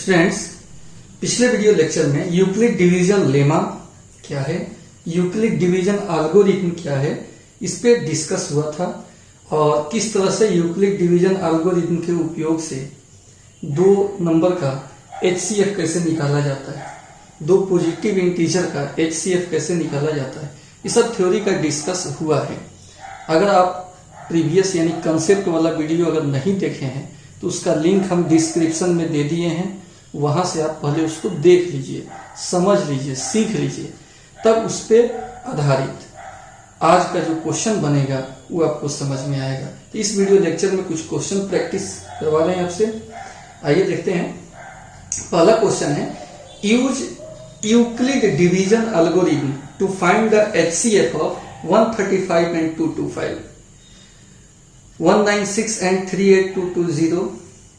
Students, पिछले video lecture में Euclid division lemma क्या है, यूक्लिड डिवीजन एल्गोरिथम क्या है, इस पे डिस्कस हुआ था और किस तरह से यूक्लिड डिवीजन एल्गोरिथम के उपयोग से दो नंबर का HCF कैसे निकाला जाता है, दो पॉजिटिव इंटीजर का HCF कैसे निकाला जाता है, ये सब थ्योरी का डिस्कस हुआ है। अगर आप प्रीवियस यानी कंसेप्ट वाला वीडियो अगर नहीं देखे हैं तो उसका लिंक हम डिस्क्रिप्शन में दे दिए हैं, वहां से आप पहले उसको देख लीजिए, समझ लीजिए, सीख लीजिए, तब उस पर आधारित आज का जो क्वेश्चन बनेगा वो आपको समझ में आएगा। तो इस वीडियो लेक्चर में कुछ क्वेश्चन प्रैक्टिस करवा रहे हैं आपसे। आइए देखते हैं। पहला क्वेश्चन है, use Euclid division algorithm to find the HCF of 135 and 225, 196 and 38220,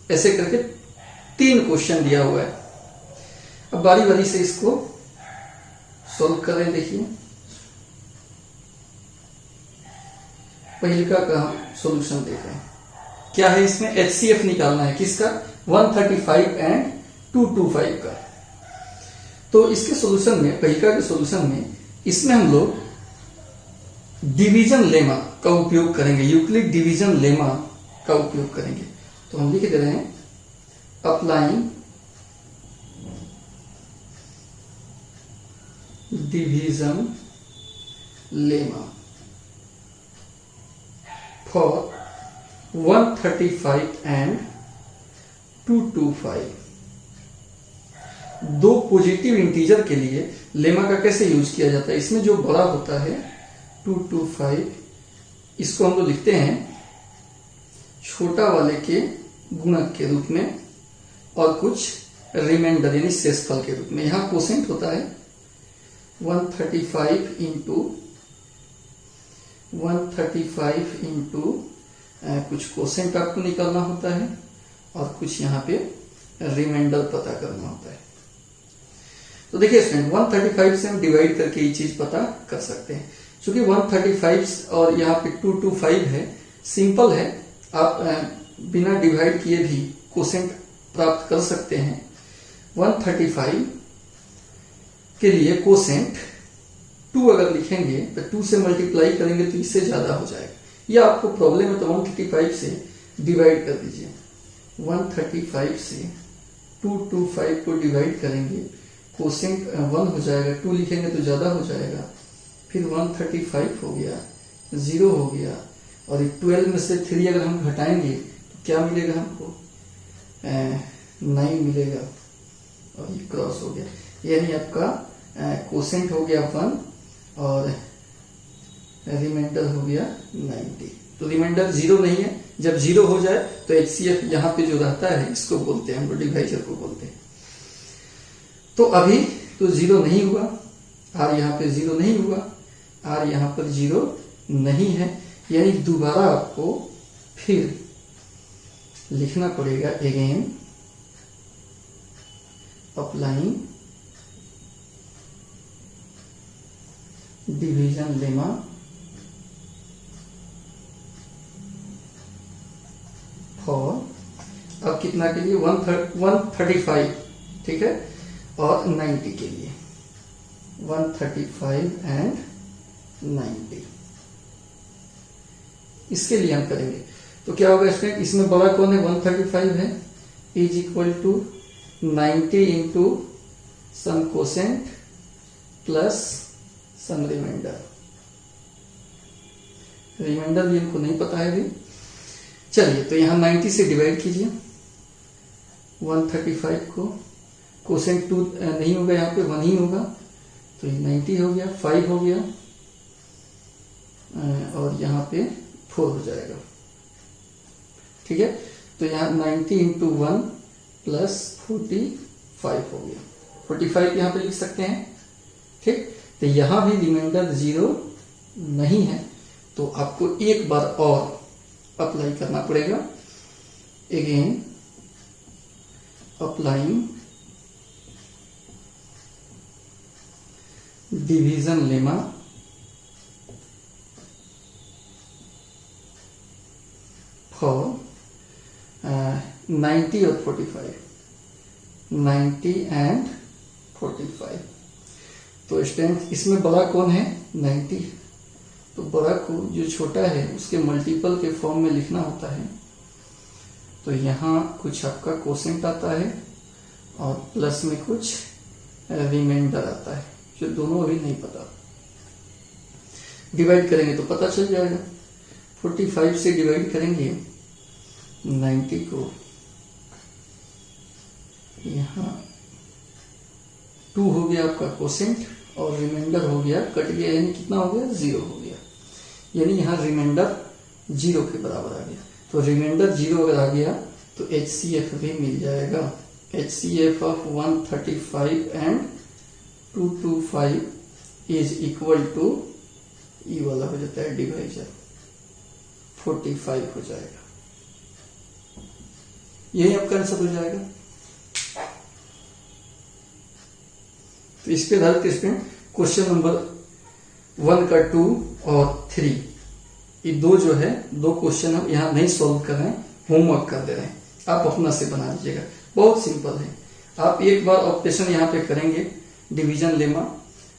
ऐसे करके तीन क्वेश्चन दिया हुआ है। अब बारी बारी से इसको सॉल्व करें। देखिए, पहले का हम सॉल्यूशन देख रहे हैं। क्या है इसमें? HCF निकालना है किसका? 135 एंड 225 का। तो इसके सॉल्यूशन में, पहिका के सॉल्यूशन में, इसमें हम लोग डिवीजन लेमा का उपयोग करेंगे, यूक्लिड डिवीजन लेमा का उपयोग करेंगे। तो हम लिख दे रहे हैं, applying division lemma for 135 and 225। दो पॉजिटिव इंटीजर के लिए लेमा का कैसे यूज किया जाता है? इसमें जो बड़ा होता है 225, इसको हम लोग लिखते हैं छोटा वाले के गुणक के रूप में और कुछ रिमाइंडर यानी शेषफल के रूप में। यहां कोसेंट होता है 135 इंटू कुछ कोसेंट आपको निकालना होता है और कुछ यहाँ पे रिमाइंडर पता करना होता है। तो देखिए स्टूडेंट, 135 से हम डिवाइड करके ये चीज पता कर सकते हैं। चूंकि 135 और यहाँ पे 225 है, सिंपल है, आप बिना डिवाइड किए भी कोसेंट प्राप्त कर सकते हैं। 135 के लिए कोसेंट 2 अगर लिखेंगे तो 2 से मल्टीप्लाई करेंगे तो इससे ज्यादा हो जाएगा। या आपको प्रॉब्लम है तो 135 से डिवाइड कर दीजिए। 135 से 225 को डिवाइड करेंगे, कोसेंट 1 हो जाएगा, 2 लिखेंगे तो ज्यादा हो जाएगा, फिर 135 हो गया, 0 हो गया, और 12 में से 3 अगर हम घटाएंगे तो क्या मिलेगा हमको? 9 मिलेगा, और ये क्रॉस हो गया, यानी आपका कोसेंट हो गया 1 और रिमाइंडर हो गया 90। तो रिमाइंडर 0 नहीं है। जब 0 हो जाए तो HCF यहाँ पे जो रहता है इसको बोलते हैं हम लोग, डिवाइजर को बोलते हैं। तो अभी तो 0 नहीं हुआ, R यहाँ पे 0 नहीं हुआ, R यहाँ पर 0 नहीं है, यानी दोबारा आपको फिर लिखना पड़ेगा again applying division lemma for, अब कितना के लिए? 135, ठीक है, और 90 के लिए, 135 एंड 90, इसके लिए हम करेंगे। तो क्या होगा स्टूडेंट? इसमें बड़ा कौन है? 135 है, is equal to 90 into some quotient plus some remainder. Remainder भी इनको नहीं पता है अभी। चलिए, तो यहां 90 से डिवाइड कीजिए 135 को, कोसेंट 2 नहीं होगा, यहाँ पे 1 ही होगा, तो ये 90 हो गया, 5 हो गया, और यहाँ पे 4 हो जाएगा, ठीक है। तो यहाँ 90 इंटू 1 प्लस 45 हो गया, 45 यहाँ पे लिख सकते हैं, ठीक। तो यहाँ भी रिमाइंडर 0 नहीं है, तो आपको एक बार और अप्लाई करना पड़ेगा। Again applying division lemma for 90 और 45। 90 एंड 45। तो स्टूडेंट इसमें बड़ा कौन है? 90। तो बड़ा को जो छोटा है उसके मल्टीपल के फॉर्म में लिखना होता है। तो यहाँ कुछ आपका कोसेंट आता है और प्लस में कुछ रिमाइंडर आता है, जो दोनों अभी नहीं पता। डिवाइड करेंगे तो पता चल जाएगा। 45 से डिवाइड करेंगे 90 को, यहाँ 2 हो गया आपका कोसेंट और रिमाइंडर हो गया कट गया, यानी कितना हो गया? 0 हो गया। यानी यहाँ रिमाइंडर 0 के बराबर आ गया। तो रिमाइंडर 0 अगर आ गया तो HCF भी मिल जाएगा। HCF of 135 and 225 is equal to, ये वाला हो जाता है डिवाइजर, 45 हो जाएगा। यही आपका आंसर हो जाएगा। तो इस पे आधारित स्टूडेंट क्वेश्चन नंबर 1 का 2 और 3, ये दो जो है 2 क्वेश्चन हम यहाँ नहीं सॉल्व कर रहे हैं, होमवर्क कर दे रहे हैं। आप अपना से बना लीजिएगा, बहुत सिंपल है। आप एक बार ऑपरेशन यहाँ पे करेंगे डिवीजन लेमा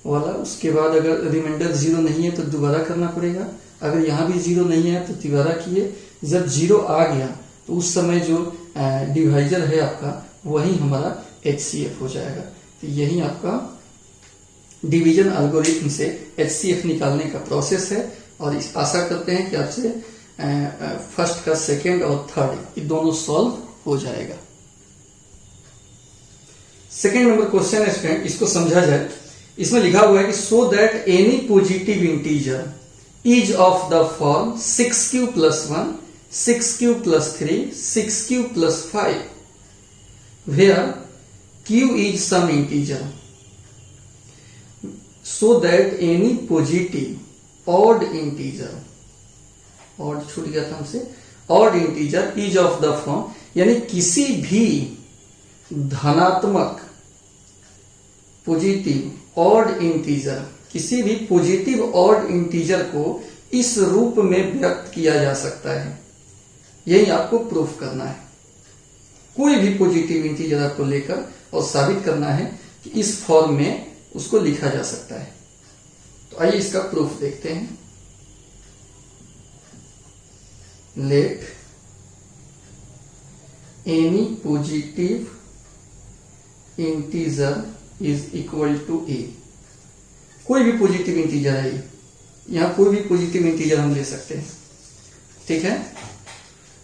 वाला, उसके बाद अगर रिमाइंडर 0 नहीं है तो दोबारा करना पड़ेगा। अगर यहाँ भी 0 नहीं है तो दोबारा किए। जब 0 आ गया तो उस समय जो डिवाइजर है आपका वही हमारा HCF हो जाएगा। तो यही आपका डिवीजन एल्गोरिथम से HCF निकालने का प्रोसेस है। और आशा करते हैं कि आपसे फर्स्ट का सेकंड और थर्ड ये दोनों सॉल्व हो जाएगा। सेकंड नंबर क्वेश्चन है स्टूडेंट, इसको समझा जाए। इसमें लिखा हुआ है कि so that any positive integer is of the form 6q + 1, 6q + 3, 6q + 5 where q is some integer, so that any positive odd integer, odd छूट गया था हमसे, odd integer is of the form, यानी किसी भी धनात्मक पॉजिटिव ऑड इंटीजर, किसी भी पॉजिटिव ऑड इंटीजर को इस रूप में व्यक्त किया जा सकता है। यही आपको प्रूफ करना है। कोई भी पॉजिटिव इंटीजर आपको लेकर और साबित करना है कि इस फॉर्म में उसको लिखा जा सकता है। तो आइए इसका प्रूफ देखते हैं। Let any positive integer is equal to a. कोई भी पॉजिटिव इंटीजर है ये, यहां कोई भी पॉजिटिव इंटीजर हम ले सकते हैं, ठीक है।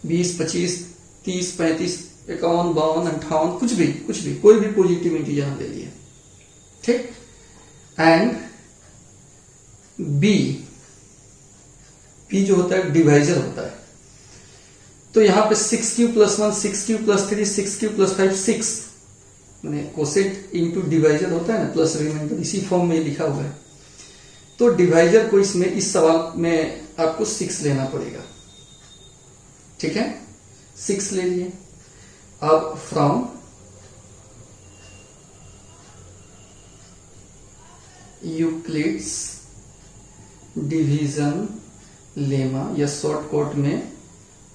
20, 25, 30, 35, 51, 52, 58, कुछ भी कोई भी पॉजिटिव इंटीजर हम ले लिए, ठीक। एंड बी जो होता है डिवाइजर होता है। तो यहां पे 6q + 1, 6q + 3, 6q + 5, 6 मैंने कोसेट इंटू डिवाइजर होता है ना, प्लस रिमाइंडर, इसी फॉर्म में लिखा हुआ है। तो डिवाइजर को इसमें इस सवाल में आपको 6 लेना पड़ेगा, ठीक है। 6 ले लिए। अब फ्रॉम यूक्लिड्स डिवीजन लेमा, या शॉर्ट कोट में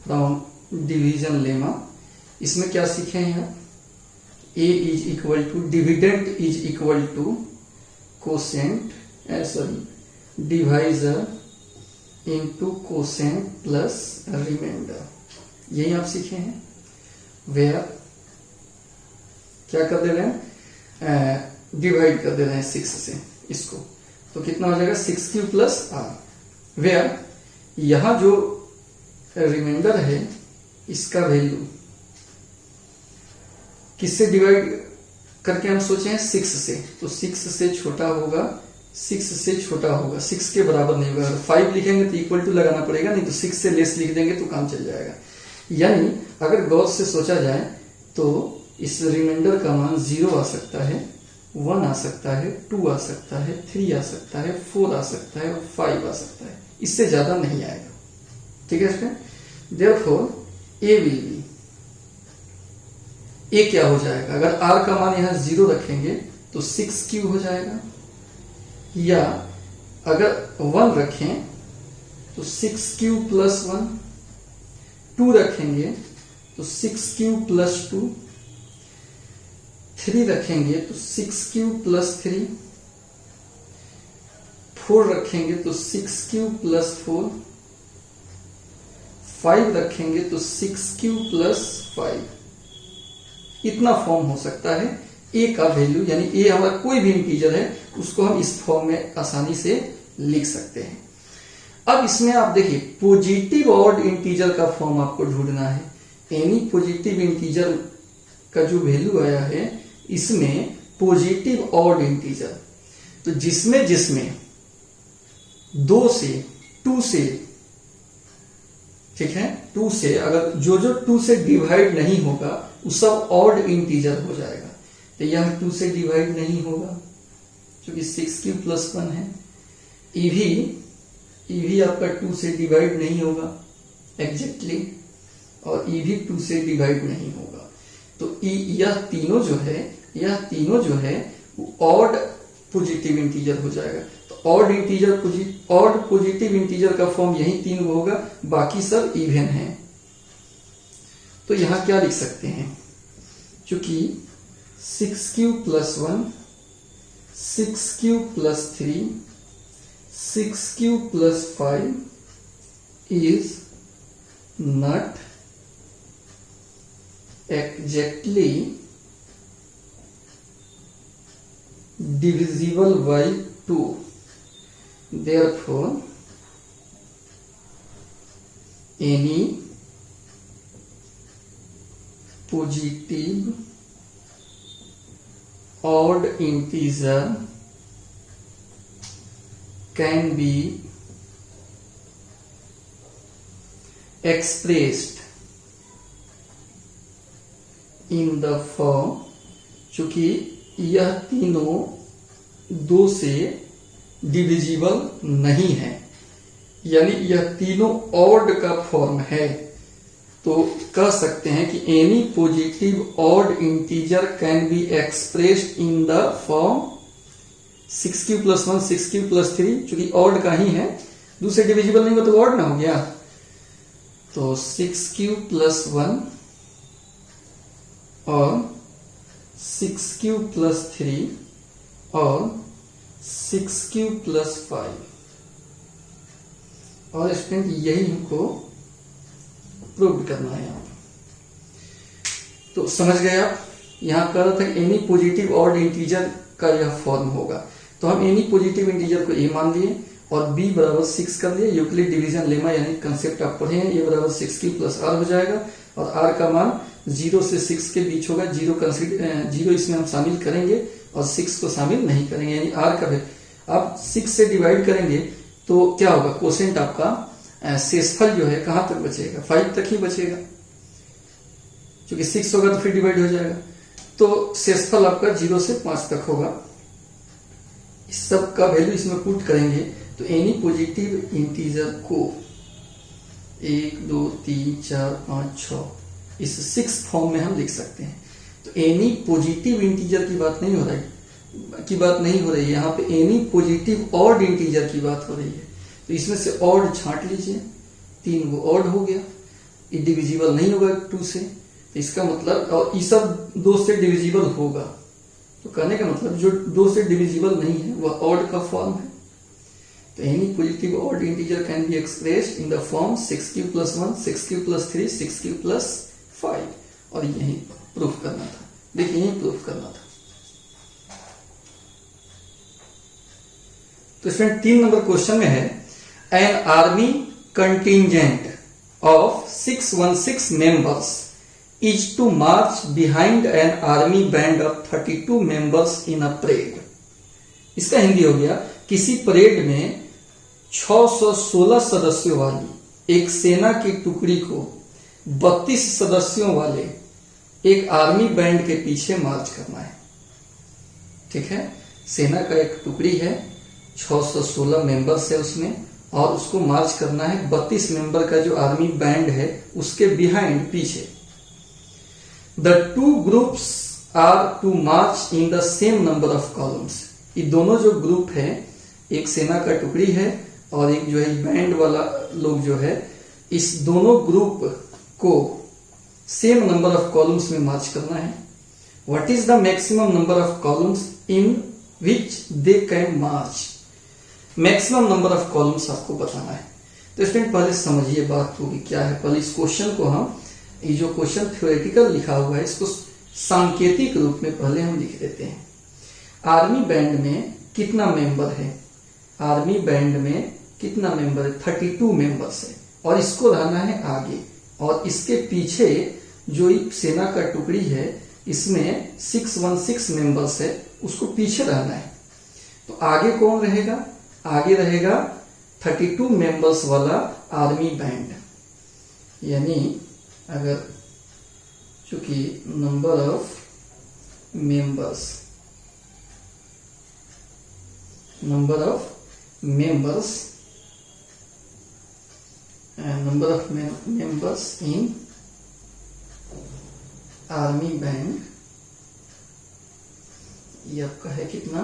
फ्रॉम डिवीजन लेमा, इसमें क्या सीखे हैं आप? A is equal to, dividend is equal to quotient, sorry divisor into quotient plus remainder. यही आप सीखे हैं। वेयर क्या कर दे रहे हैं? डिवाइड कर दे रहे हैं 6 से इसको, तो कितना हो जाएगा? 6q + r। वेयर यहां जो रिमाइंडर है इसका वैल्यू किससे डिवाइड करके हम सोचे हैं? 6 से। तो 6 से छोटा होगा, 6 से छोटा होगा, 6 के बराबर नहीं होगा। अगर 5 लिखेंगे तो इक्वल टू लगाना पड़ेगा, नहीं तो 6 से लेस लिख देंगे तो काम चल जाएगा। यानी अगर गौर से सोचा जाए तो इस रिमाइंडर का मान 0 आ सकता है, 1 आ सकता है, 2 आ सकता है, 3 आ सकता है, 4 आ सकता है और 5 आ सकता है। इससे ज्यादा नहीं आएगा, ठीक है student. Therefore a will be, a क्या हो जाएगा? अगर r का मान यहां 0 रखेंगे तो 6q हो जाएगा, या अगर 1 रखें तो 6q + 1, 2 रखेंगे तो 6q + 2, 3 रखेंगे तो 6q+3, 4 रखेंगे तो 6q+4, 5 रखेंगे तो 6q+5। इतना फॉर्म हो सकता है a का वैल्यू, यानी a हमारा कोई भी इंटीजर है उसको हम इस फॉर्म में आसानी से लिख सकते हैं। अब इसमें आप देखिए पॉजिटिव ऑड इंटीजर का फॉर्म आपको ढूंढना है। एनी पॉजिटिव इंटीजर का जो वैल्यू आया है इसमें पॉजिटिव ऑड इंटीजर, तो जिसमें 2 से 2 से, ठीक है, 2 से अगर जो 2 से डिवाइड नहीं होगा वो सब ऑड इंटीजर हो जाएगा। तो यह 2 से डिवाइड नहीं होगा क्योंकि 6q+1 है। ई भी आपका 2 से डिवाइड नहीं होगा एग्जैक्टली, और ई भी 2 से डिवाइड नहीं होगा। तो यह तीनों जो है वो ऑड पॉजिटिव इंटीजर हो जाएगा। तो ऑड पॉजिटिव इंटीजर का फॉर्म यही 3 होगा, बाकी सब इवन है। तो यहां क्या लिख सकते हैं, क्योंकि 6q+1, 6q+3, 6q+5 is not exactly divisible by 2. Therefore, any positive odd integer can be expressed in the form, चूंकि यह तीनों 2 से डिविजिबल नहीं है, यानी यह तीनों ऑड का फॉर्म है, तो कह सकते हैं कि any positive odd integer can be expressed in the form 6q+1, 6q+3, चूंकि ऑड का ही है, 2 से डिविजिबल नहीं हो तो ऑड ना हो गया। तो 6q+1 और 6q+3 और 6q+5, और स्टूडेंट यही हमको प्रूव करना है यहाँ। तो समझ गए आप, यहां कह रहा था एनी पॉजिटिव ऑड इंटीजर का यह फॉर्म होगा। तो हम एनी पॉजिटिव इंटीजर को a मान लिए और b बराबर 6 कर लिए। यूक्लिड डिवीजन लेमा यानी कंसेप्ट आप पढ़े हैं, a बराबर 6q+r हो जाएगा, और r का मान 0 से 6 के बीच होगा। 0 इसमें हम शामिल करेंगे और 6 को शामिल नहीं करेंगे, यानी r का भी आप 6 से डिवाइड करेंगे तो क्या होगा, कोसेंट आपका शेषफल जो है कहां तक बचेगा, 5 तक ही बचेगा, क्योंकि 6 होगा तो फिर डिवाइड हो जाएगा। तो शेषफल आपका 0 से 5 तक होगा। इस सब का वैल्यू इसमें पुट करेंगे तो एनी पॉजिटिव इंटीजर को 1 2 3 4 5 6 इस 6 फॉर्म में हम लिख सकते हैं। तो एनी पॉजिटिव इंटीजर की बात नहीं हो रही है यहाँ पे, एनी पॉजिटिव ऑड इंटीजर की बात हो रही है। तो इसमें से ऑड छांट लीजिए, 3 वो ऑड हो गया, ये डिविजिबल नहीं होगा 2 से, तो इसका मतलब, और ये सब 2 से डिविजिबल होगा, तो कहने का मतलब जो 2 से डिविजिबल नहीं है वह ऑड का फॉर्म है। तो any positive odd integer can be expressed in the form 6q+1, 6q+3, 6q+5, और यही प्रूफ करना था। देखिए यही प्रूफ करना था। तो स्टूडेंट 3 नंबर क्वेश्चन में है, an army contingent of 616 members is to march behind an army band of 32 members in a parade। इसका हिंदी हो गया, किसी परेड में 616 सदस्यों वाली एक सेना की टुकड़ी को 32 सदस्यों वाले एक आर्मी बैंड के पीछे मार्च करना है। ठीक है, सेना का एक टुकड़ी है, 616 मेंबर्स है उसमें, और उसको मार्च करना है 32 मेंबर का जो आर्मी बैंड है उसके बिहाइंड, पीछे। The two groups are to march in the same number of columns। ये दोनों जो ग्रुप है, एक सेना का टुकड़ी है और एक जो है बैंड वाला लोग जो है, इस दोनों ग्रुप को सेम नंबर ऑफ कॉलम्स में मार्च करना है। What is the maximum number of columns in which they can March. Maximum number of columns आपको बताना है। तो स्टूडेंट पहले समझिए बात को कि क्या है। पहले इस क्वेश्चन को हम, ये जो क्वेश्चन थ्योरेटिकल लिखा हुआ है, इसको सांकेतिक रूप में पहले हम लिख देते हैं। आर्मी बैंड में कितना मेंबर है? आर्मी बैंड में कितना मेंबर है? 32 मेंबर्स है, और इसको रहना है आगे, और इसके पीछे जो सेना का टुकड़ी है इसमें 616 मेंबर्स है, उसको पीछे रहना है। तो आगे कौन रहेगा? आगे रहेगा 32 मेंबर्स वाला आर्मी बैंड। यानी अगर चूंकि number of members number of members in army band, ये आपका है कितना?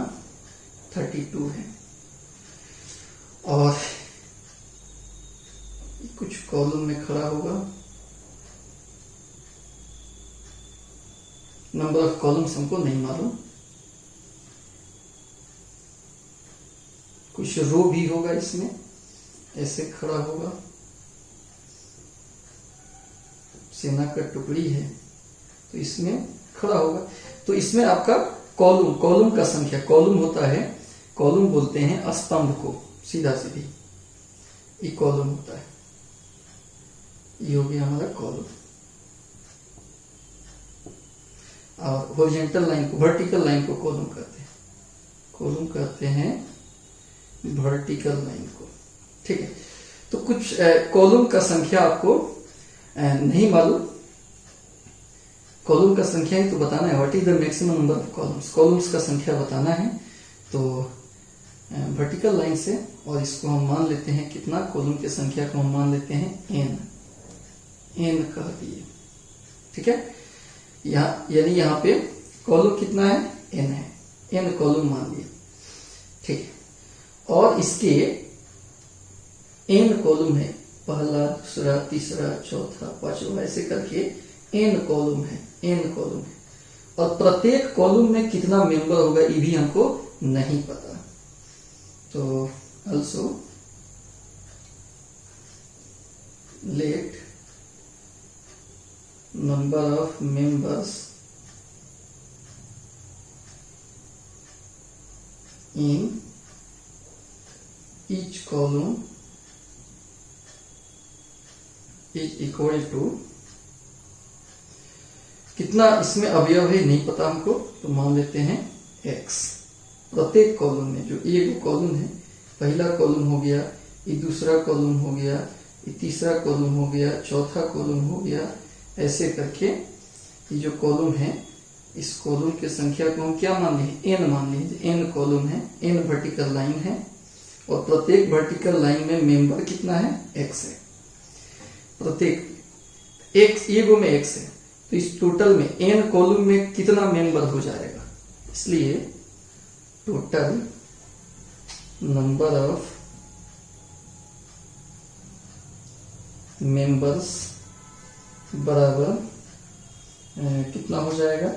32 है। और कुछ कॉलम में खड़ा होगा। नंबर ऑफ कॉलम्स हमको नहीं मालूम, कुछ रो भी होगा इसमें, ऐसे खड़ा होगा। सेना का टुकड़ी है तो इसमें खड़ा होगा। तो इसमें आपका कॉलम का संख्या, कॉलम होता है, कॉलम बोलते हैं स्तंभ को, सीधा सीधी, ये कॉलम होता है। ये हो गया हमारा कॉलम। और हॉरिजॉन्टल लाइन को, वर्टिकल लाइन को कॉलम कहते हैं, कॉलम कहते हैं वर्टिकल लाइन को। ठीक है। तो कुछ कॉलम का संख्या आपको नहीं मालूम, कॉलम का संख्या ही तो बताना है। What is the maximum number of columns, columns का संख्या बताना है। तो वर्टिकल लाइन से, और इसको हम मान लेते हैं कितना, कॉलम की संख्या को हम मान लेते हैं n कह दिए। ठीक है। यहाँ यानी यहाँ पे कॉलम कितना है? n है, n कॉलम मान लिए। ठीक है। और इसके n कॉलम है, पहला, दूसरा, तीसरा, चौथा, पांचवा, ऐसे करके n कॉलम है, n कॉलम है। और प्रत्येक कॉलम में कितना मेंबर होगा ये भी हमको नहीं पता। तो also let number of members in each column is equal to, कितना इसमें अवयव है नहीं पता हमको, तो मान लेते हैं x। प्रत्येक कॉलम में, जो एक कॉलम है, पहला कॉलम हो गया, ये दूसरा कॉलम हो गया, ये तीसरा कॉलम हो गया, चौथा कॉलम हो गया, ऐसे करके ये जो कॉलम है, इस कॉलम की संख्या को हम क्या मान लिए? n मान लीजिए। n कॉलम है, n वर्टिकल लाइन है, और प्रत्येक वर्टिकल लाइन में मेंबर कितना है? x है। प्रत्येक x, ये गो में x है, तो इस टोटल में n कॉलम में कितना मेंबर हो जाएगा? इसलिए टोटल नंबर ऑफ मेंबर्स बराबर कितना हो जाएगा?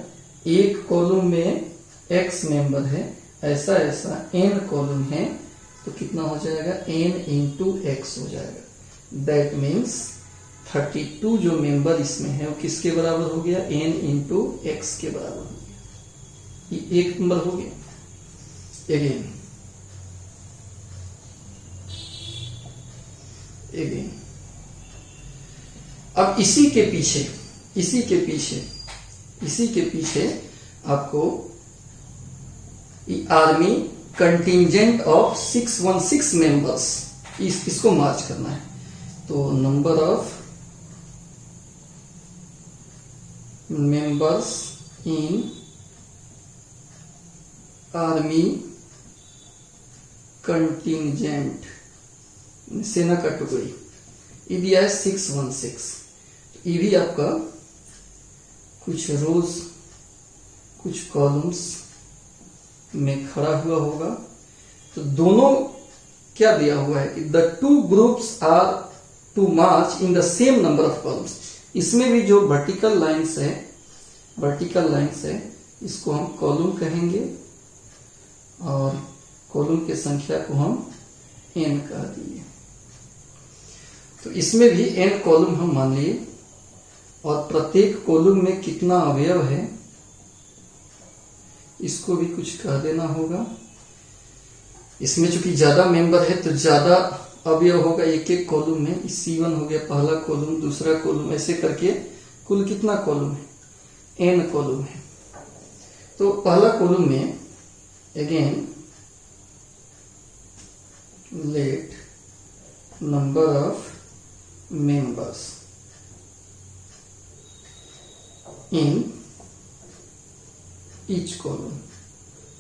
एक कॉलम में x मेंबर है, ऐसा ऐसा n कॉलम है, तो कितना हो जाएगा? n इंटू x हो जाएगा। दैट मीन्स 32 जो मेंबर इसमें है वो किसके बराबर हो गया? n इंटू x के बराबर हो गया। ये एक नंबर हो गया। अगेन अब इसी के पीछे आपको आर्मी कंटिंजेंट ऑफ 616 मेंबर्स, इसको मार्च करना है। तो number of members in army contingent, सेना का टुकड़ी, ये दिया है 616। ये भी आपका कुछ रोज, कुछ कॉलम्स में खड़ा हुआ होगा। तो दोनों क्या दिया हुआ है कि the two groups are to march in the same number of columns. इसमें भी जो वर्टिकल लाइंस है इसको हम कॉलम कहेंगे और कॉलम की संख्या को हम n कह दिए। तो इसमें भी n कॉलम हम मान लिए और प्रत्येक कॉलम में कितना अवयव है इसको भी कुछ कह देना होगा। इसमें चूंकि ज्यादा मेंबर है तो ज्यादा अवयव होगा एक एक कॉलम में। C1 हो गया पहला कॉलम, दूसरा कॉलम, ऐसे करके कुल कितना कॉलम है, n कॉलम है। तो पहला कॉलम में again let number of members in each column,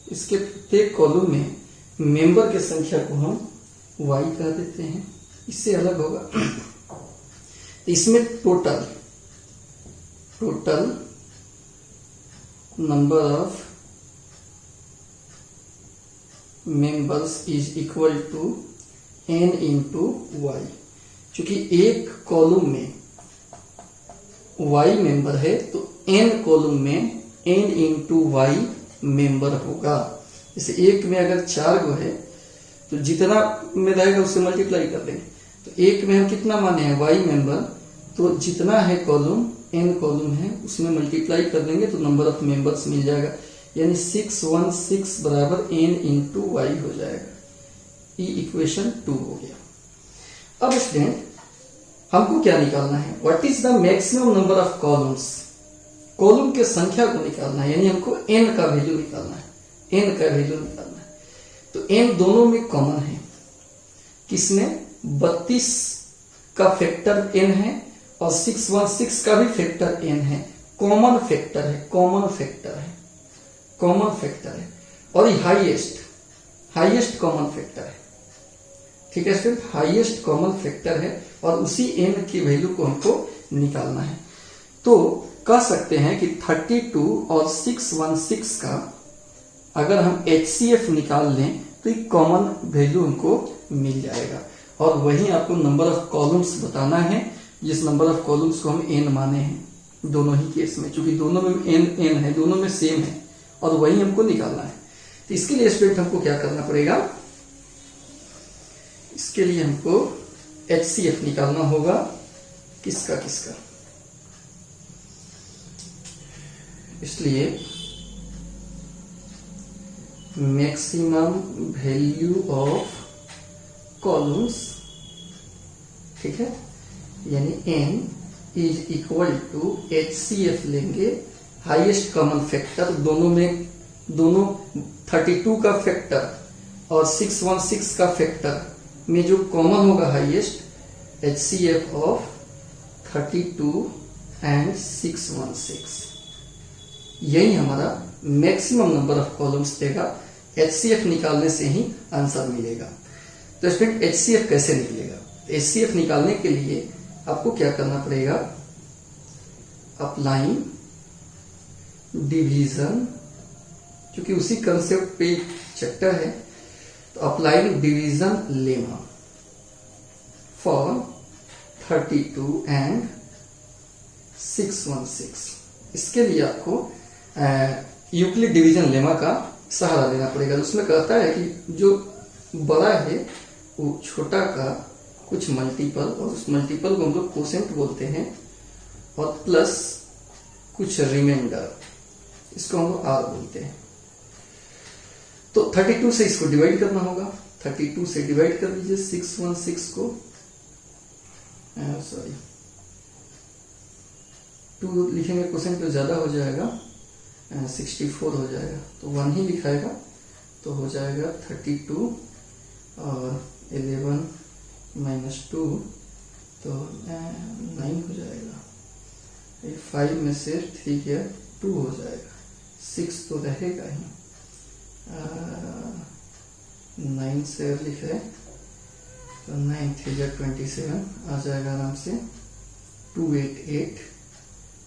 इसके प्रत्येक कॉलम में मेंबर की संख्या को हम y कह देते हैं, इससे अलग होगा। तो इसमें total number of members is equal to n into y. चूंकि एक कॉलम में y मेंबर है तो n कॉलम में n इंटू वाई मेंबर होगा। जैसे एक में अगर 4 गो है तो जितना में रहेगा उससे मल्टीप्लाई कर देंगे। तो एक में हम कितना माने हैं y मेंबर, तो जितना है कॉलम n कॉलम है उसमें मल्टीप्लाई कर देंगे तो नंबर ऑफ मेंबर्स मिल जाएगा। यानी 616 बराबर n इंटू वाई हो जाएगा। ये इक्वेशन 2 हो गया। अब स्टूडेंट हमको क्या निकालना है, what is the maximum number of columns, column के संख्या को निकालना है, यानी हमको n का वैल्यू निकालना है, n का वैल्यू निकालना है। तो n दोनों में कॉमन है, किसमें 32 का फैक्टर n है और 616 का भी फैक्टर n है, कॉमन फैक्टर है, कॉमन फैक्टर है, कॉमन फैक्टर है और ये हाईएस्ट कॉमन फैक्टर है। ठीक है स्टूडेंट, हाईएस्ट कॉमन फैक्टर है और उसी n की वैल्यू को हमको निकालना है। तो कह सकते हैं कि 32 और 616 का अगर हम HCF निकाल लें तो एक कॉमन वैल्यू हमको मिल जाएगा। और वहीं आपको नंबर ऑफ कॉलम्स बताना है, जिस नंबर ऑफ कॉलम्स को हम n माने हैं दोनों ही केस में, क्योंकि दोनों में n है, दोनों में सेम है और वही हमको निकालना है। तो इसके लिए स्टूडेंट हमको क्या करना पड़ेगा, इसके लिए हमको HCF निकालना होगा। किसका, इसलिए मैक्सिमम वैल्यू ऑफ कॉलम्स, ठीक है, यानी n is equal to HCF लेंगे, हाईएस्ट कॉमन फैक्टर, दोनों 32 का फैक्टर और 616 का फैक्टर में जो कॉमन होगा हाईएस्ट, HCF ऑफ 32 एंड 616, यही हमारा मैक्सिमम नंबर ऑफ कॉलम्स देगा। HCF निकालने से ही आंसर मिलेगा। तो स्टूडेंट HCF कैसे निकलेगा, HCF निकालने के लिए आपको क्या करना पड़ेगा, अप्लाइंग डिवीजन, क्योंकि उसी कंसेप्ट पे चैप्टर है, तो applying division lemma for 32 and 616। इसके लिए आपको यूक्लिड डिवीजन लेमा का सहारा लेना पड़ेगा। उसमें कहता है कि जो बड़ा है वो छोटा का कुछ मल्टीपल, और उस मल्टीपल को हम लोग कोसेंट बोलते हैं, और प्लस कुछ रिमाइंडर, इसको हम लोग r बोलते हैं। तो 32 से इसको डिवाइड करना होगा, 32 से डिवाइड कर दीजिए 616 को, सॉरी 2 लिखेंगे कोसेंट तो ज्यादा हो जाएगा, 64 हो जाएगा, तो 1 ही लिखाएगा तो हो जाएगा 32 और 11 माइनस 2 तो 9 हो जाएगा। 5 में से 3 गया 2 हो जाएगा, 6 तो रहेगा ही, 9 से लिखे तो 9 3 27 आ जाएगा आराम से, 288,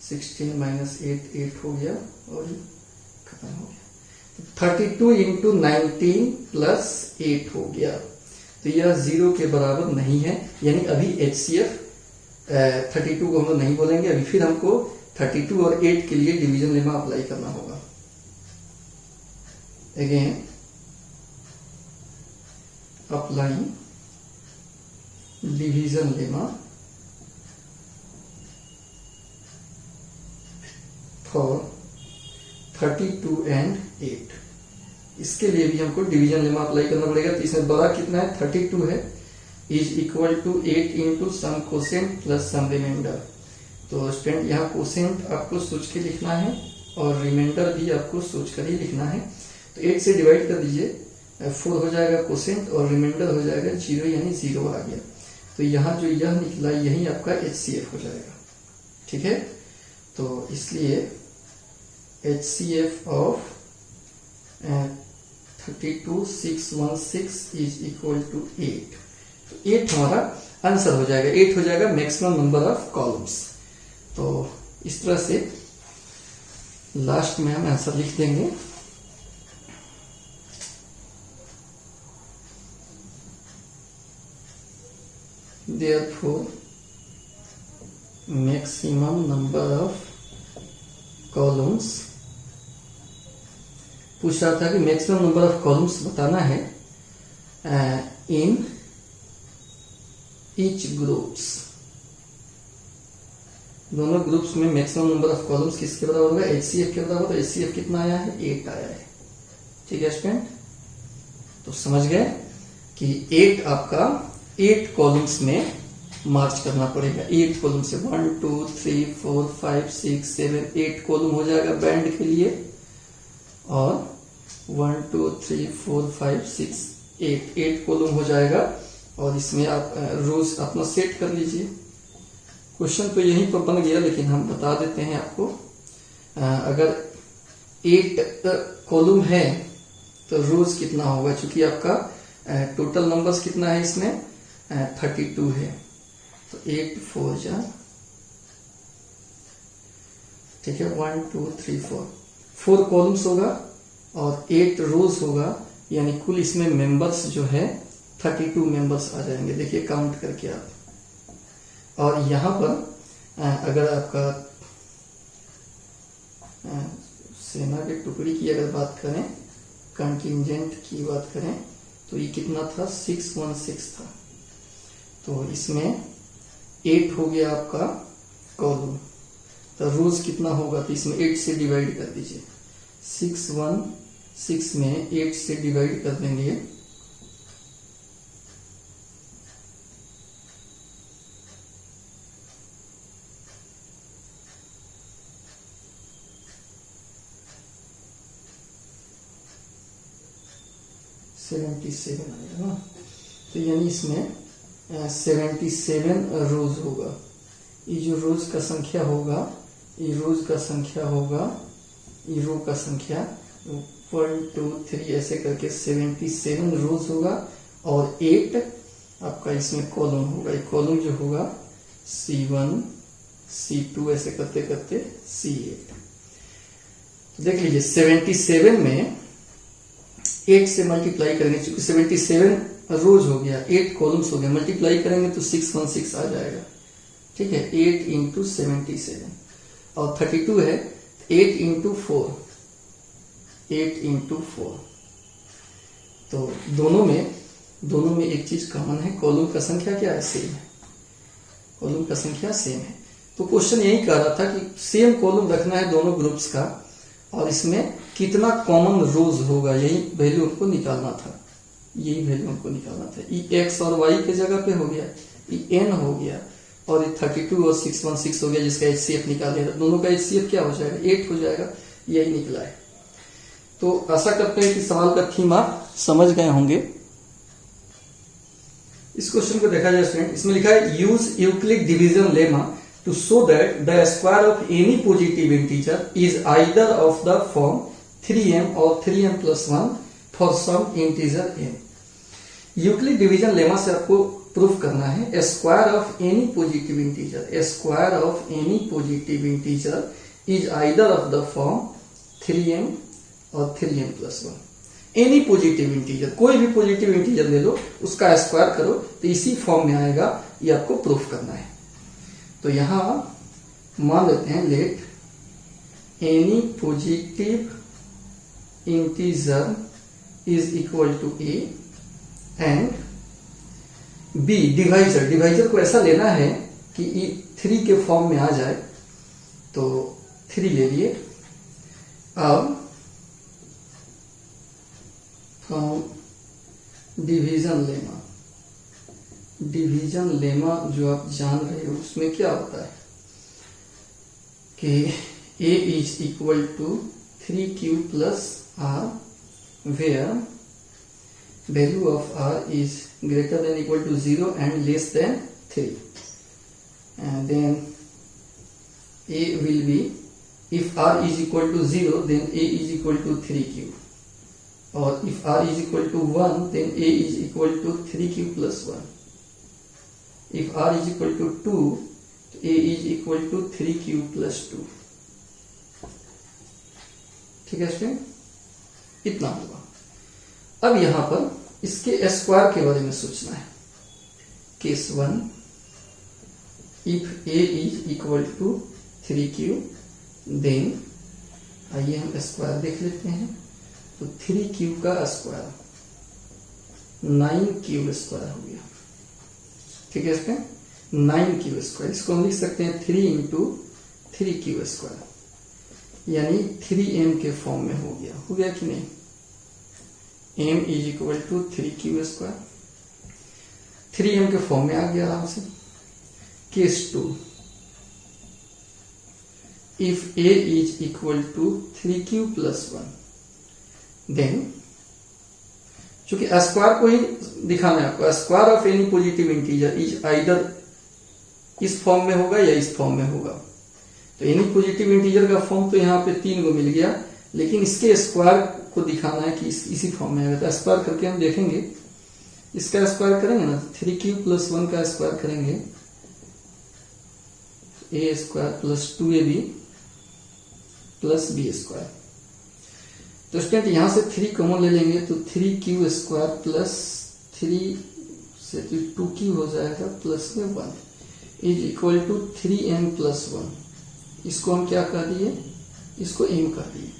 16 माइनस 8 हो गया और खत्म हो गया। 32 इंटू 19 प्लस 8 हो गया, तो यह 0 के बराबर नहीं है, यानी अभी HCF 32 को हम लोग नहीं बोलेंगे। अभी फिर हमको 32 और 8 के लिए डिवीजन लेमा अप्लाई करना होगा। again applying division lemma for 32 and 8। इसके लिए भी हमको डिवीजन लेमा अप्लाई करना पड़ेगा। तो इसमें बड़ा कितना है, 32 है, is equal to 8 into some quotient plus some remainder. तो स्टूडेंट यहाँ कोसेंट आपको सोच के लिखना है और रिमाइंडर भी आपको सोच कर ही लिखना है। तो 8 से डिवाइड कर दीजिए, 4 हो जाएगा कोसेंट और रिमाइंडर हो जाएगा 0, यानी 0 आ गया। तो यहाँ जो यह निकला यही आपका HCF हो जाएगा। ठीक है, तो इसलिए HCF of 32,616 is equal to 8। तो 8 हमारा आंसर हो जाएगा। 8 हो जाएगा मैक्सिमम नंबर ऑफ कॉलम्स। तो इस तरह से लास्ट में हम आंसर लिख देंगे। Therefore, maximum number of columns, पूछ रहा था कि मैक्सिमम नंबर ऑफ कॉलम्स बताना है इन ईच ग्रुप्स। दोनों ग्रुप्स में मैक्सिमम नंबर ऑफ कॉलम्स किसके बराबर होगा, HCF के बराबर। तो HCF कितना आया है, 8 आया है। ठीक है स्टूडेंट, तो समझ गए कि 8 आपका 8 कॉलम्स में मार्च करना पड़ेगा। 8 कॉलम से 1 2 3 4 5 6 7 8 कॉलम हो जाएगा बैंड के लिए, और 1 2 3 4 5 6 8 कॉलम हो जाएगा। और इसमें आप रोज अपना सेट कर लीजिए। क्वेश्चन तो यहीं पर बन गया, लेकिन हम बता देते हैं आपको। अगर 8 कॉलम है तो रोज कितना होगा, क्योंकि आपका टोटल नंबर्स कितना है इसमें 32 है। तो 8 4 जा, ठीक है, 1 2 3 4 कॉलम्स होगा और 8 रोज होगा, यानी कुल इसमें मेंबर्स जो है 32 मेंबर्स आ जाएंगे। देखिए काउंट करके आप। और यहां पर अगर आपका सेना के टुकड़ी की अगर बात करें, कंटिंजेंट की बात करें, तो ये कितना था, 616 था। तो इसमें 8 हो गया आपका कॉलम। तो रोज कितना होगा, तो इसमें 8 से डिवाइड कर दीजिए। 616 में 8 से डिवाइड कर देंगे, आएगा ना। तो यानी इसमें 77 रोज होगा। ये जो रोज का संख्या होगा, ये रोज का संख्या होगा, ये रो का संख्या 1 2 3 ऐसे करके 77 रोज होगा। और 8 आपका इसमें कॉलम होगा। ये कॉलम जो होगा C1 C2 ऐसे करते करते C8। देख लीजिए 77 में 8 से मल्टीप्लाई करेंगे, क्योंकि 77 रोज हो गया, 8 कॉलम्स हो गया, मल्टीप्लाई करेंगे तो 616 आ जाएगा। ठीक है, 8 इंटू 77 और 32 है, 8 इंटू 4, 8 इंटू 4। तो दोनों में एक चीज कॉमन है, कॉलम का संख्या क्या है, सेम है। कॉलम का संख्या सेम है। तो क्वेश्चन यही कह रहा था कि सेम कॉलम रखना है दोनों ग्रुप्स का, और इसमें कितना कॉमन रोज होगा, यही वैल्यू हमको निकालना था। यही वैल्यू हमको निकालना था। ये x और y के जगह पे हो गया, ये n हो गया, और ये 32 और 616 हो गया, जिसका HCF निकाल दिया। दोनों का HCF क्या हो जाएगा, 8 हो जाएगा। यही निकला है। तो आशा करते हैं कि सवाल का थीम आप समझ गए होंगे। इस क्वेश्चन को देखा जाए स्टूडेंट, इसमें लिखा है use Euclid division lemma to show that the square of any positive integer is either of the form 3m or 3m plus 1 for some integer n। Euclid division lemma से आपको proof करना है square of any positive integer, square of any positive integer is either of the form 3m और 3m plus 1। Any positive integer, कोई भी positive integer ले लो, उसका square करो तो इसी फॉर्म में आएगा। ये आपको प्रूफ करना है। तो यहां मान लेते हैं let any positive integer is equal to a and b divisor, divisor को ऐसा लेना है कि 3 के फॉर्म में आ जाए, तो 3 ले लिए। अब from division lemma, division lemma जो आप जान रहे हो उसमें क्या होता है कि a is equal to 3q plus r where value of r is greater than equal to 0 and less than 3, and then a will be, if r is equal to 0 then a is equal to 3q, or if r is equal to 1 then a is equal to 3q plus 1, if r is equal to 2 a is equal to 3q plus 2। ठीक है student, इतना होगा। अब यहां पर इसके square के बारे में सोचना है। Case 1, if a is equal to 3q then, आइए हम स्क्वायर देख लेते हैं। तो 3q का स्क्वायर 9q स्क्वायर हो गया। ठीक है इसमें 9q स्क्वायर, इसको हम लिख सकते हैं 3 इंटू 3q स्क्वायर, यानी 3m के फॉर्म में हो गया कि नहीं। m is equal to 3q square, 3m के फॉर्म में आ गया आराम से। Case 2, if a is equal to 3q plus 1 then, चूंकि स्क्वायर को ही दिखाना है आपको, square of any positive integer is either इस फॉर्म में होगा या इस फॉर्म में होगा। तो एनी पॉजिटिव इंटीजर का फॉर्म तो यहाँ पे 3 को मिल गया, लेकिन इसके स्क्वायर को दिखाना है कि इसी फॉर्म में आएगा। तो स्क्वायर करके हम देखेंगे, इसका स्क्वायर करेंगे ना, 3q प्लस 1 का स्क्वायर करेंगे, a square plus 2ab plus b square. तो स्टूडेंट यहां से 3 कॉमन ले लेंगे, तो 3q स्क्वायर प्लस 3 से 2q हो जाएगा प्लस में 1 is equal to 3m plus 1। इसको हम क्या कर दिए, इसको m कर दिए,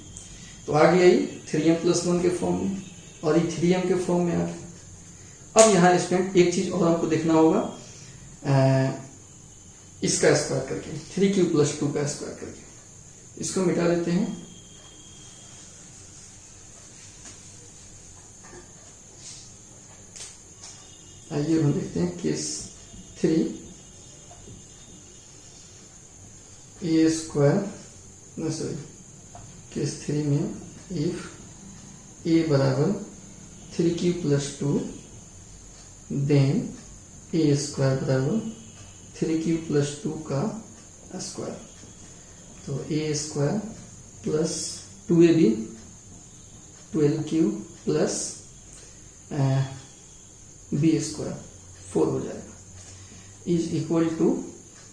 तो आ गया ही 3m प्लस 1 के फॉर्म में, और ये 3m के फॉर्म में आ गया। अब यहाँ स्टूडेंट एक चीज और हमको देखना होगा, इसका स्क्वायर करके 3q प्लस 2 का स्क्वायर करके इसको मिटा देते हैं। आइए हम देखते हैं case 3, a square sorry case 3 में इफ a बराबर 3q plus 2 then a square बराबर 3q प्लस 2 का स्क्वायर। तो a square plus 2ab 12q plus b square 4 हो जाएगा इज इक्वल टू,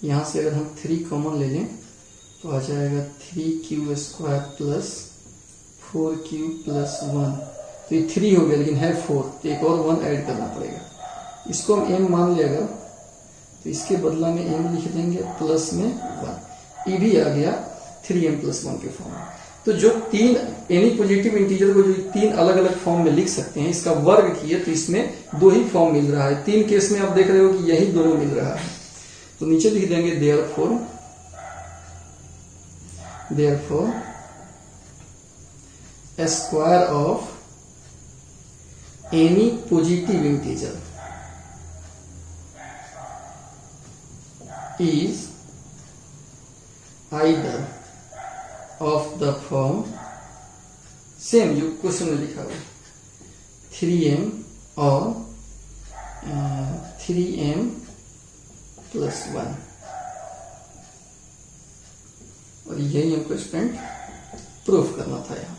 यहां से अगर हम 3 कॉमन ले लें तो आ जाएगा 3q square plus 4q plus 1। तो ये 3 हो गया लेकिन है 4, तो एक और 1 ऐड करना पड़ेगा। इसको हम m मान लेगा, तो इसके बदला में m लिख देंगे प्लस में 1, ये भी आ गया 3m प्लस 1 के फॉर्म में। तो जो 3 एनी पॉजिटिव इंटीजर को जो 3 अलग अलग फॉर्म में लिख सकते हैं, इसका वर्ग किए तो इसमें 2 ही फॉर्म मिल रहा है। 3 केस में आप देख रहे हो कि यही दोनों मिल रहा है। तो नीचे लिख देंगे therefore square of any positive integer is either of the form, same जो क्वेश्चन में लिखा हुआ 3m और 3m प्लस 1, और यही हमको स्टूडेंट प्रूफ करना था। यहाँ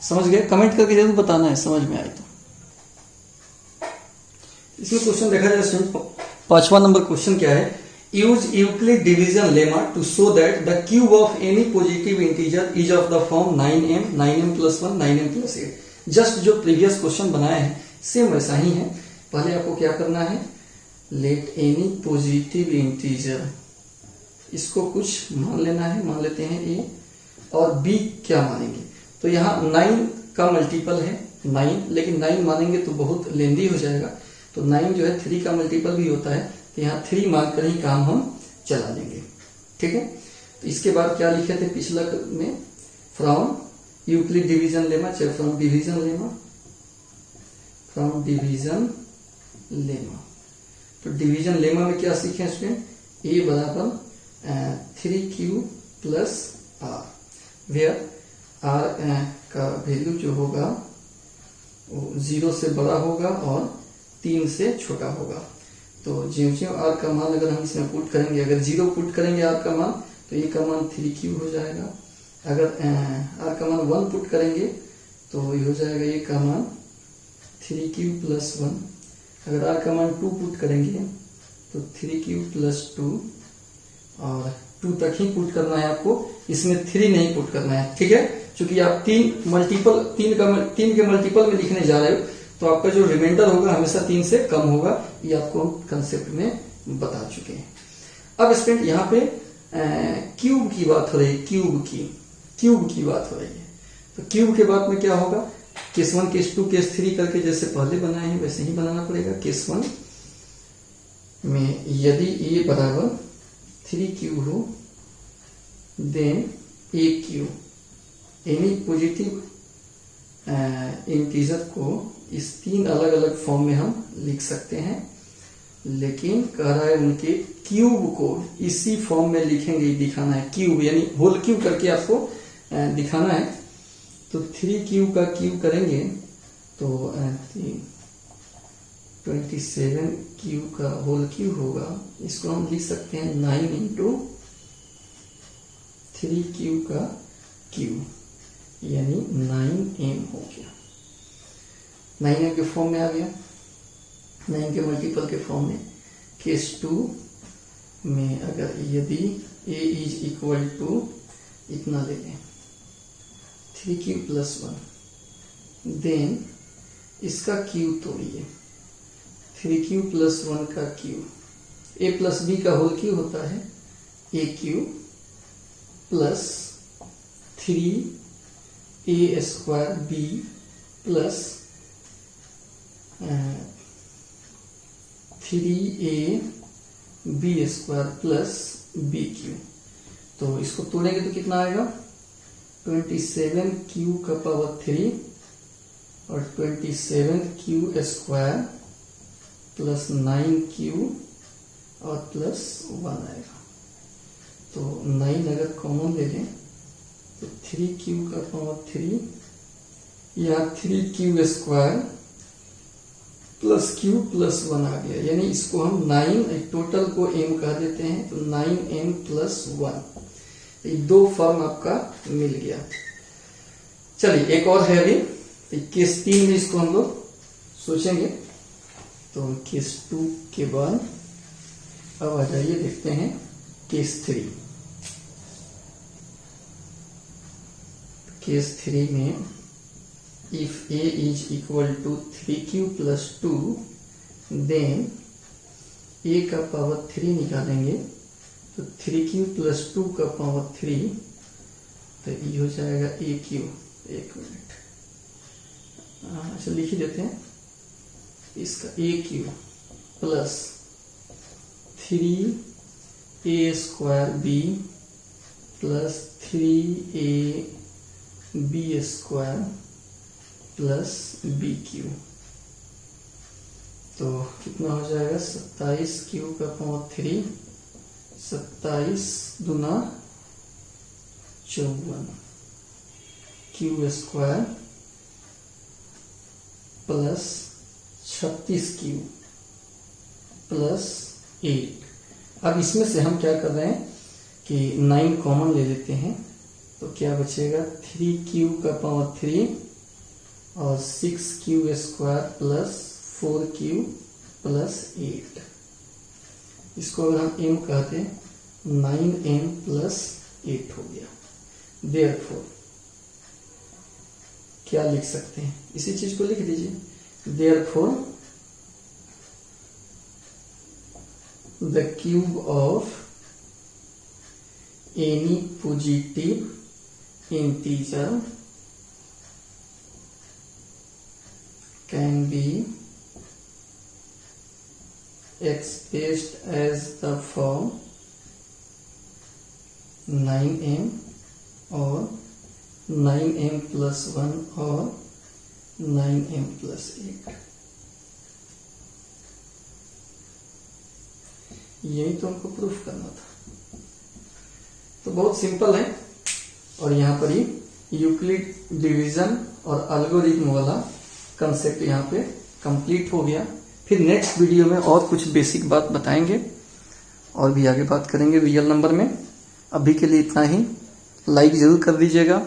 समझ गए? कमेंट करके जरूर बताना है समझ में आए तो। इसमें क्वेश्चन देखा जाए स्टूडेंट, 5वां नंबर क्वेश्चन क्या है, use Euclid division lemma to show that the cube of any positive integer is of the form 9m plus 1 9m plus 8। Just जो प्रीवियस क्वेश्चन बनाए हैं सेम वैसा ही है। पहले आपको क्या करना है, लेट एनी पॉजिटिव इंटीजर, इसको कुछ मान लेना है, मान लेते हैं a, और b क्या मानेंगे। तो तो यहाँ 9 का मल्टीपल है 9, लेकिन 9 मानेंगे तो बहुत लेंदी हो जाएगा, तो 9 जो है 3 का मल्टीपल भी होता है, तो यहाँ 3 मानकर ही काम हम चला लेंगे। ठीक है, तो इसके बाद क्या लिखे थे पिछला में, फ्रॉम यूक्लिड डिवीजन लेमा, चाहे from division lemma, from division lemma. तो डिवीजन लेमा में क्या सीखे स्टूडेंट, ए बराबर 3q plus r, where r का वैल्यू जो होगा वो 0 से बड़ा होगा और 3 से छोटा होगा। तो ज्यों आर का मान अगर हम इसमें पुट करेंगे, अगर 0 पुट करेंगे आर का मान, तो ए का मान 3q हो जाएगा। अगर आर का मान 1 पुट करेंगे तो ये हो जाएगा ए का मान 3q प्लस 1। अगर आर का मान 2 पुट करेंगे तो 3q प्लस 2, और 2 तक ही पुट करना है आपको, इसमें 3 नहीं पुट करना है। ठीक है, क्योंकि आप 3 के मल्टीपल में लिखने जा रहे हो, तो आपका जो रिमाइंडर होगा हमेशा 3 से कम होगा, ये आपको कंसेप्ट में बता चुके हैं। अब स्टूडेंट यहाँ पे क्यूब की बात हो रही है, क्यूब की बात हो रही है। तो क्यूब के बाद में क्या होगा, केस 1 केस 2 केस 3 करके जैसे पहले बनाए हैं वैसे ही बनाना पड़ेगा। केस 1 में यदि ए बराबर 3q हो, देन ए क्यू, एनी पॉजिटिव इंटीजर को इस 3 अलग अलग फॉर्म में हम लिख सकते हैं, लेकिन कह रहा है उनके क्यूब को इसी फॉर्म में लिखेंगे, दिखाना है। क्यूब यानी होल क्यूब करके आपको दिखाना है। तो 3q का क्यूब करेंगे तो 27q का होल क्यूब होगा। इसको हम लिख सकते हैं 9 इंटू 3q का क्यूब, यानी 9m हो गया। 9m के फॉर्म में आ गया, 9 के मल्टीपल के फॉर्म में। केस 2 में अगर यदि a इज इक्वल टू इतना ले लें 3q प्लस 1, देन इसका क्यूब तोड़िए, 3q प्लस 1 का क्यूब, a प्लस b का होल क्यूब होता है a cube plus 3a square b plus 3a b square plus b cube. तो इसको तोड़ेंगे तो कितना आएगा, 27q का पावर 3 और 27q स्क्वायर प्लस 9q और प्लस 1 आएगा। तो 9 अगर कॉमन ले लें तो 3q का पावर 3 या 3q square plus q plus 1 आ गया, यानी इसको हम 9 टोटल को m कह देते हैं, तो 9m प्लस 1। ये 2 फॉर्म आपका मिल गया। चलिए एक और है अभी, केस 3 में इसको हम लोग सोचेंगे। तो केस 2 के बाद अब आ जाइए देखते हैं केस 3। केस 3 में if a is equal to 3q plus 2, then a का पावर 3 निकालेंगे तो 3q प्लस 2 का पावर 3, तो ये हो जाएगा a क्यूब। एक मिनट, अच्छा लिख ही देते हैं, इसका a cube plus 3a square b plus 3a b square plus b cube. तो कितना हो जाएगा, 27q का पावर 3, 27 दूना 54 Q square plus 36q plus 8। अब इसमें से हम क्या कर रहे हैं कि 9 कॉमन ले लेते हैं, तो क्या बचेगा 3q का पावर 3 और 6q square plus 4q plus 8। इसको अगर हम m कहते हैं 9m प्लस 8 हो गया। देयरफॉर क्या लिख सकते हैं, इसी चीज को लिख दीजिए। Therefore the cube of any positive integer can be expressed as the form 9m or 9m plus 1 or 9m plus 8। यही तो हमको प्रूफ करना था। तो बहुत सिंपल है, और यहाँ पर ही यूक्लिड डिवीजन और एल्गोरिथम वाला कंसेप्ट यहाँ पे कंप्लीट हो गया। फिर नेक्स्ट वीडियो में और कुछ बेसिक बात बताएंगे और भी आगे बात करेंगे रियल नंबर में। अभी के लिए इतना ही। लाइक जरूर कर दीजिएगा।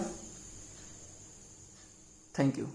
Thank you.